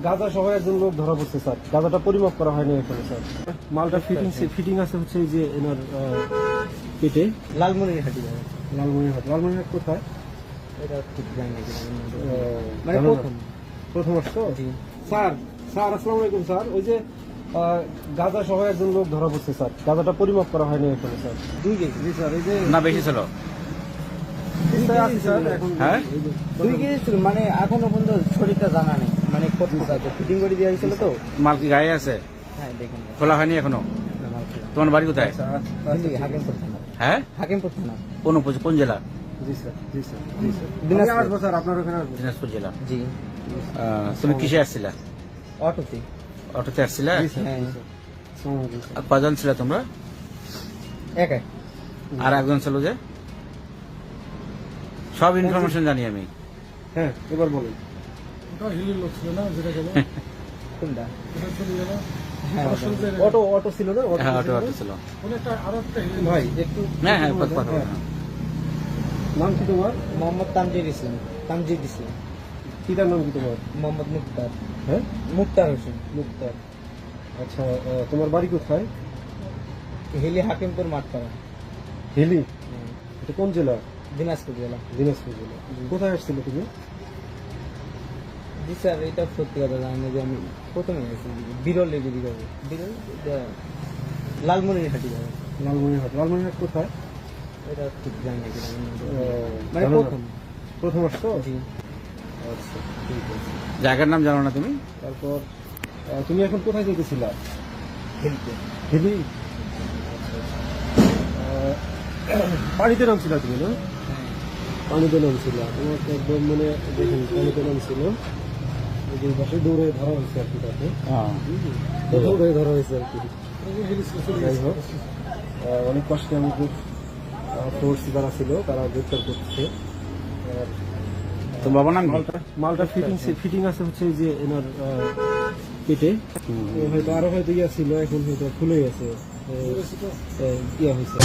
গাঁজা সহ একজন লোক ধরা পড়ছে স্যার। গাঁজাটা পরিমাপ করা হয়নি এখানে স্যার। মালটা ফিটিং আছে হচ্ছে এই যে এনার পেটে। লালমনিরহাটি যাবে। লালমনিরহাট কোথায়? এটা ঠিক জানি না মানে প্রথম আসতো স্যার। আসসালামু আলাইকুম স্যার। ওই যে গাঁজা সহ একজন লোক ধরা পড়ছে স্যার। গাঁজাটা পরিমাপ করা হয়নি এখানে স্যার। 2 কেজি। জি স্যার। এই যে না বেশি ছিল। হ্যাঁ 2 কেজি ছিল, মানে এখনো পর্যন্ত শরীরটা জানা নেই, মানে কত আছে ফিটিং করে দেওয়া হয়েছিল তো। মাল কি গায়ে আছে? হ্যাঁ দেখেন খোলা হয়নি এখনো? তোমার বাড়ি কোথায়? হাকিমপুর থানা। হ্যাঁ হাকিমপুর থানা। কোন জেলা? জি স্যার। দিনাজপুর। আসবো স্যার আপনার ওখানে আসবো। দিনাজপুর জেলা। জি। তুমি কিসে আসছিলা? অটোতে। অটোতে আসছিলা? জি স্যার। হ্যাঁ। আসসালামু আলাইকুম স্যার। আর কজন ছিল তোমরা? একাই। আর একজন ছিল যে? সব ইনফরমেশন জানি আমি। হ্যাঁ এবার বলুন। কোনটা? হ্যাঁ অটো ছিল না? হ্যাঁ অটো ছিল। ভাই একটু হ্যাঁ কথা। নাম কি তোমার? মোহাম্মদ তামজিদ ইসলাম। পিতার নাম কি তোমার? মোহাম্মদ মুক্তার। হ্যাঁ মুক্তার হোসেন। মুক্তার। আচ্ছা তোমার বাড়ি কোথায়? হিলি হাকিমপুর মাঠপাড়া। হিলি? এটা কোন জেলা? দিনাজপুর জেলা। দিনাজপুর জেলা। কোথায় আসছিল তুমি? জি স্যার, এটা সত্যি কথা জানি না যে আমি প্রথমে গেছি বিরল লেগে যাবে। বিরল লালমনিরহাটি যাবে। লালমনিরহাট কোথায়? এটা ঠিক জানি না মানে জানো না? প্রথম আসতো? জি। আচ্ছা ঠিক আছে। জায়গার নাম জানো না তুমি? তারপর তুমি এখন কোথায় যেতেছিলা? হিলতে। হিলি? পানিতে নামছিলা তুমি না? পানিতে নামছিল তোমাকে একদম মানে দেখুন পানিতে নামছিল। এই পাশে দৌড়ে ধরা হয়েছে আর কি তাকে। দৌড়ে ধরা হয়েছে আর কি। যাই হোক অনেক কষ্টে আমাদের ফোর্স যারা ছিল তারা গ্রেপ্তার করছে। তোমার বাবার নাম কি? মালটা ফিটিং আছে হচ্ছে এই যে এনার পেটে। হয়তো আরো হয়তো ইয়া ছিল, এখন হয়তো খুলে গেছে, ইয়া হয়েছে।